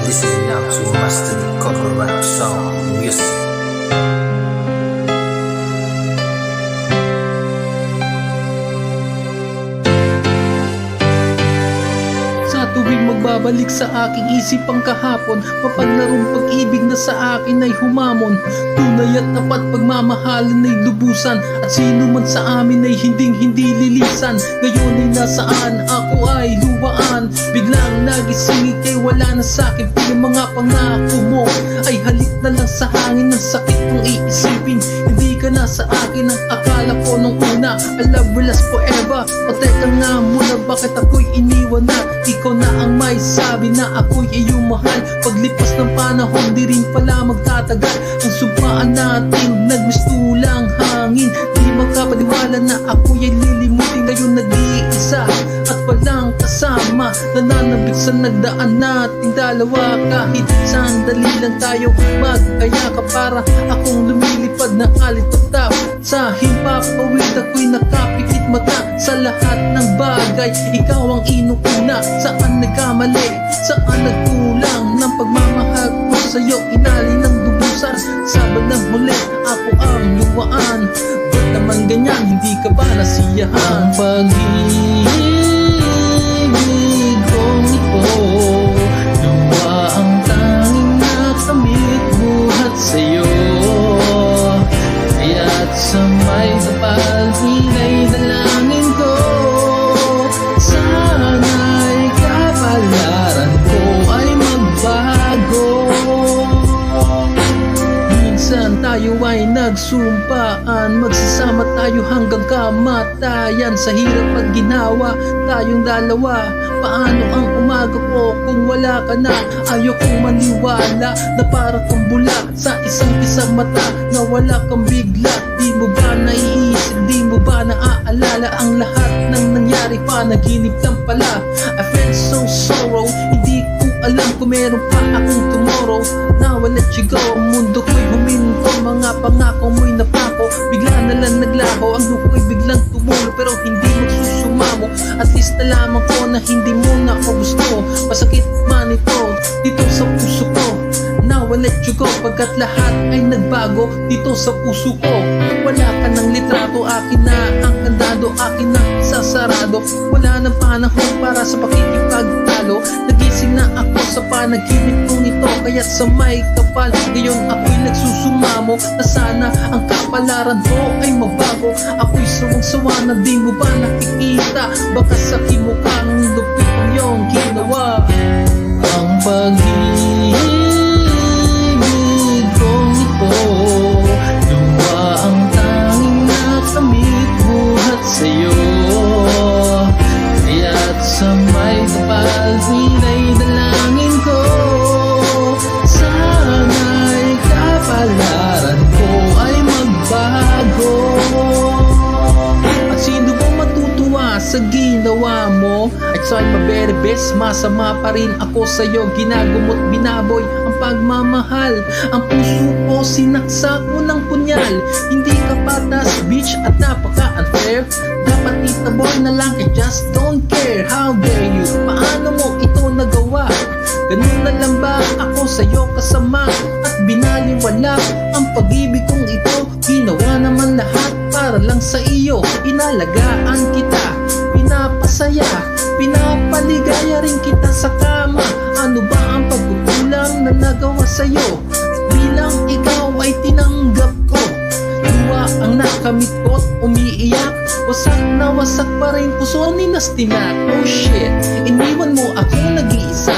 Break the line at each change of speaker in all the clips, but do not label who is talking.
listening now to Master Cover Rap Song Music.
Tuwing magbabalik sa aking isip ang kahapon, mapaglarong pag-ibig na sa akin ay humamon. Tunay at tapat pagmamahalan ay lubusan, at sino man sa amin ay hindi lilisan. Ngayon ay nasaan, ako ay luwaan. Biglang nagising ikay wala na sa'kin, yung mga pangako mo ay halik na lang sa hangin. Ang sakit kong iisipin, hindi ka na sa akin ang akala ko nung una. Our love will last forever. O teka nga muna, bakit ako'y iniwan na? Ikaw na ang may sabi na ako'y iyong mahal. Paglipas ng panahon, di rin pala magtatagal. Ang sumpaan natin, nagmistulang hangin. Di makapaniwala na ako'y ay lilimutin. Ngayon nag-iisa at walang kasama, nananabik sa nagdaan nating dalawa. Kahit sandali lang tayo magkayakap, para akong lumilipad na alitap-tap. Sa himpapawid ako'y nakapikit mata. Sa lahat ng bagay, ikaw ang inuuna. Saan nagkamali, saan nagkulang ng pagmamahal ko sa'yo, inali ng dubusan. Sabad ng huli, ako ang luwaan. Ba't naman ganyan, hindi ka ba nasiyahan? Ang pag-ibig kong ito, luwa ang tanging nakamit buhat sa'yo. Kaya't sa may kapal, hinay dalangin ko, sana'y kapalaran ko ay magbago. Minsan tayo ay nagsumpaan, magsasama tayo hanggang kamatayan. Sa hirap at ginawa tayong dalawa. Paano ang umaga ko kung wala ka na? Ayokong maniwala na para kang bula sa isang mata, na wala kang bigla. Di mo ba naiisip, di mo ba naaalala ang lahat ng nangyari? Panaginip lang pala. I felt so sorrow, hindi ko alam kung meron pa akong tomorrow. Now I let you go, mundo ko'y huminto, mga pangako mo'y napako. Bigla na lang naglaho, ang luko'y biglang tumulo, pero hindi magsusumamo. At least nalaman ko na hindi mo na ako gusto. Masakit man ito dito sa puso ko. Now I let you go, pagkat lahat ay nagbago dito sa puso ko. Wala ka ng litrato, akin na ang kandado, akin na sasarado. Wala nang panahon para sa pakikipagtalo. Nagising na ako sa panaginip kong ito, kaya't sa may kapal ngayon ako'y nagsusumamo, na sana ang kapalaran ko ay magbago. Ako'y sawang-sawa na di mo ba nakikita? Baka sa kimukhang lupit ang iyong ginawa. Ang pag-ibig kong ito, luwa ang tanging nakamit buhat sa'yo. Kaya't sa may kapal, hinay dalangin ko, sana'y kapalaran ko ay magbago. At sino ba matutuwa sa ginawa mo? I try my very best, masama pa rin ako sa'yo. Ginagumot, binaboy ang pagmamahal. Ang puso ko sinaksak mo ng punyal. Hindi ka patas, bitch, at napaka-unfair. Dapat itaboy na lang, I just don't care. How dare you? Paano mo ito nagawa? Ganun na lang ba ako sa'yo kasama? At binaliwala ang pag-ibig kong ito. Ginawa naman lahat para lang sa iyo. Inalagaan kita, pinapasaya, pinapaligaya rin kita sa kama. Ano ba ang pagkukulang na nagawa sa'yo? Bilang ikaw ay tinanggap ko. Luwa ang nakamit ko't umiiyak. Wasak na wasak pa rin puso ni Nastinak. Oh shit, iniwan mo ako nag-iisa.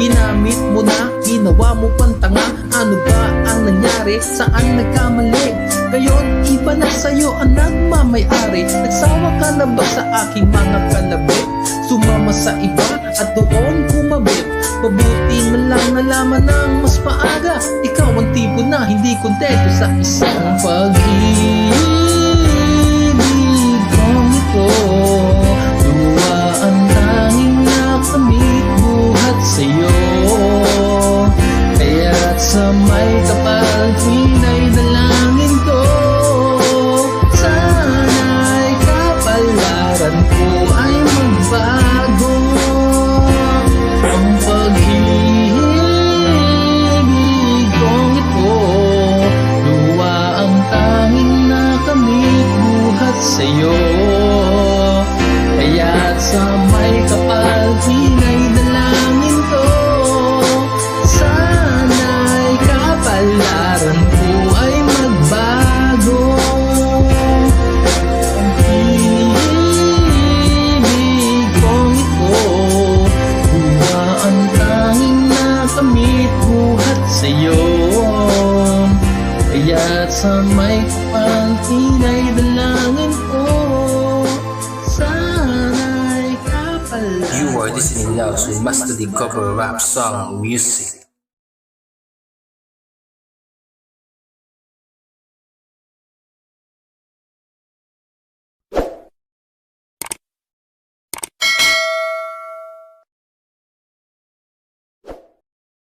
Ginamit mo na, ginawa mo pantanga. Ano ba ang nangyari? Saan nagkamali? Ngayon, iba na sa'yo ang nagmamay-ari. Nagsawa ka na ba sa aking mga kalabit? Sumama sa iba at doon kumabit. Mabuti na lang nalaman ng mas maaga. Ikaw ang tipo na hindi kontento sa isang pag-ibig kong ito, luwa ang tanging nakamit buhat sa'yo. Kaya't sa may kapal, hinay dalangin ko, sana'y kapalaran ko ay magbago. Ang pag-ibig sa'yo. Kaya't sa may pangkinay dalangin ko, sana'y kapala.
You are listening now to Master the Cover Rap Song Music.